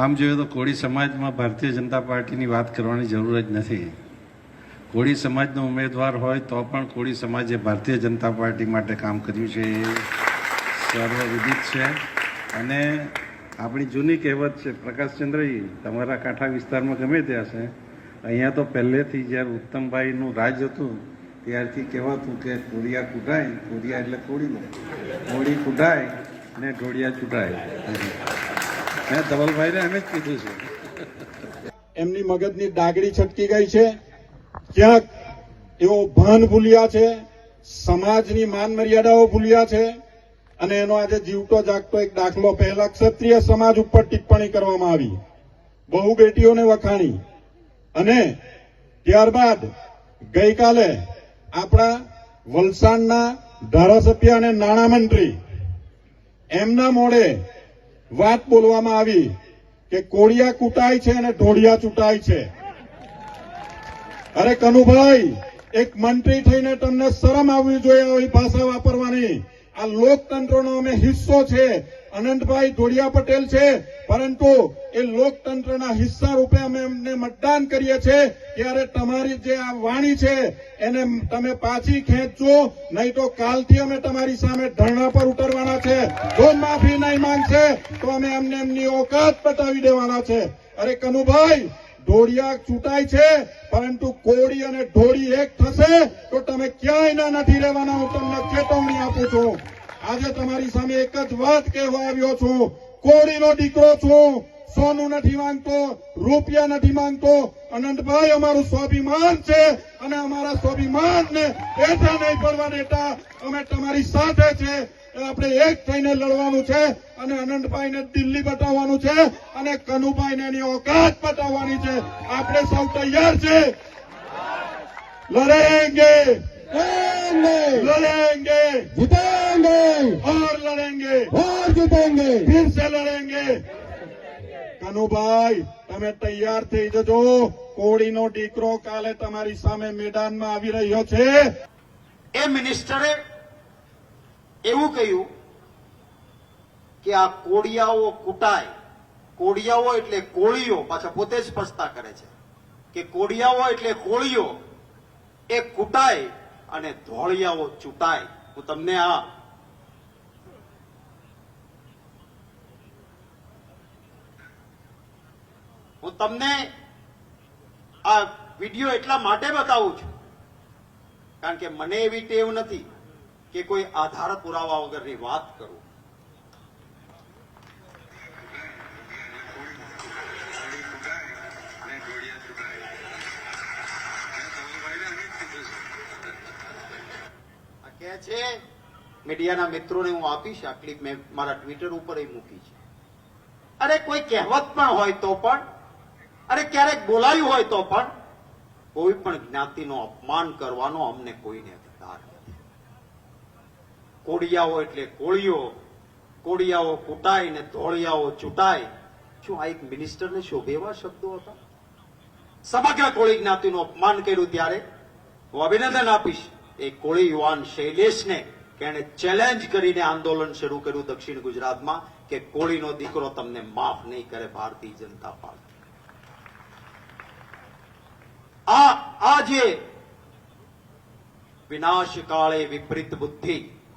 આમ જોઈએ તો કોળી સમાજમાં ભારતીય જનતા પાર્ટીની વાત કરવાની જરૂર જ નથી. કોળી સમાજનો ઉમેદવાર હોય તો પણ કોળી સમાજે ભારતીય જનતા પાર્ટી માટે કામ કર્યું છે એ સર્વવિદિત છે. અને આપણી જૂની કહેવત છે, પ્રકાશચંદ્રજી તમારા કાંઠા વિસ્તારમાં ગમે ત્યાં છે, અહીંયા તો પહેલેથી જ્યારે ઉત્તમભાઈનું રાજ હતું ત્યારથી કહેવાતું કે કોળિયા કૂટાય, કોળિયા એટલે કોળીનો, કોળી કૂટાય ને ઢોળિયા ચૂંટાય. મેં ધવલભાઈને એમ જ કીધું છે. એમની મગજની ડાગડી છટકી ગઈ છે, ક્યાંક એઓ ભાન ભૂલ્યા છે, સમાજની માન મર્યાદાઓ ભૂલ્યા છે. અને એનો આજે જીવતો જાગતો એક દાખલો, પહેલા ક્ષત્રિય સમાજ ઉપર ટિપ્પણી કરવામાં આવી, બહુ બેટીઓને વખાણી, અને ત્યારબાદ ગઈકાલે આપણા વલસાડના ધારાસભ્ય અને નાણામંત્રી એમના મોડે વાત બોલવામાં આવી કે કોળિયા કૂટાય છે અને ઢોળિયા ચૂંટાય છે. અરે કનુભાઈ, એક મંત્રી થઈને તમને શરમ આવવી જોઈએ આવી ભાષા વાપરવાની. આ લોકતંત્રનો અમે હિસ્સો છે. અનંતભાઈ ઢોળિયા પટેલ છે, પરંતુ એ લોકતંત્રના હિસ્સા રૂપે અમે એમને મતદાન કરીએ છીએ. ત્યારે તમારી જે આ વાણી છે એને તમે પાછી ખેંચજો, નહીં તો કાલથી અમે તમારી સામે ધરણા પર ઉતરવાના છે. જો માફી નહીં માંગશે તો અમે એમને એમની ઓકાત બતાવી દેવાના છે. અરે કનુભાઈ, ઢોળિયા ચૂંટાય છે, પરંતુ કોળી અને ઢોળી એક થશે તો તમે ક્યાંય નથી રહેવાના. હું તમને ચેતવણી આપું છું. આજે તમારી સામે એક જ વાત કહેવા આવ્યો છું, કોળીનો દીકરો છું, સોનું નથી માંગતો, રૂપિયા નથી માંગતો. અનંતભાઈ, અમારું સ્વાભિમાન છે અને અમારા સ્વાભિમાનને બેઠા નહીં પડવા દેતા. અમે તમારી સાથે છે. આપણે એક થઈને લડવાનું છે અને અનંતભાઈને દિલ્હી બતાવવાનું છે અને કનુભાઈને એની ઓકાત બતાવવાની છે. આપણે સૌ તૈયાર છે. લડેંગે, लड़ेंगे, जीतेंगे और लड़ेंगे, और जीतेंगे, फिर से लड़ेंगे. કનુભાઈ, તમે તૈયાર થઈ જજો. કોળીનો દીકરો કાલે તમારી સામે મેદાનમાં આવી રહ્યો છે. એ મિનિસ્ટરે એવું કહ્યું કે આ કોળિયાઓ કૂટાય. કોળિયાઓ એટલે કોળીઓ, પાછા પોતે જ સ્પષ્ટતા કરે છે કે કોળિયાઓ એટલે કોળીઓ એ કૂટાય અને ધોળિયાઓ ચૂંટાય. હું તમને આ વિડીયો એટલા માટે બતાવું છું કારણ કે મને એવી ટેવ નથી કે કોઈ આધાર પુરાવા વગરની વાત કરું. કે છે મીડિયાના મિત્રોને હું આપીશ આ ક્લિપ, મેં મારા ટ્વિટર ઉપર એ મૂકી છે. અરે કોઈ કહેવત પણ હોય તો પણ, અરે ક્યારેક બોલાયું હોય તો પણ, કોઈ પણ જ્ઞાતિનો અપમાન કરવાનો અમને કોઈને અધિકાર નથી. કોળિયાઓ એટલે કોળીઓ, કોળિયાઓ કૂટાય ને ધોળિયાઓ ચૂંટાય. શું આ એક મિનિસ્ટરને શોભે એવા શબ્દો હતા? સમગ્ર કોળી જ્ઞાતિનું અપમાન કર્યું ત્યારે હું અભિનંદન આપીશ એ કોળી યુવાન શૈલેષને, કે એને ચેલેન્જ કરીને આંદોલન શરૂ કર્યું દક્ષિણ ગુજરાતમાં કે કોળીનો દીકરો તમને માફ નહીં કરે ભારતીય જનતા પાર્ટી. આ જે વિનાશ કાળે વિપરીત બુદ્ધિ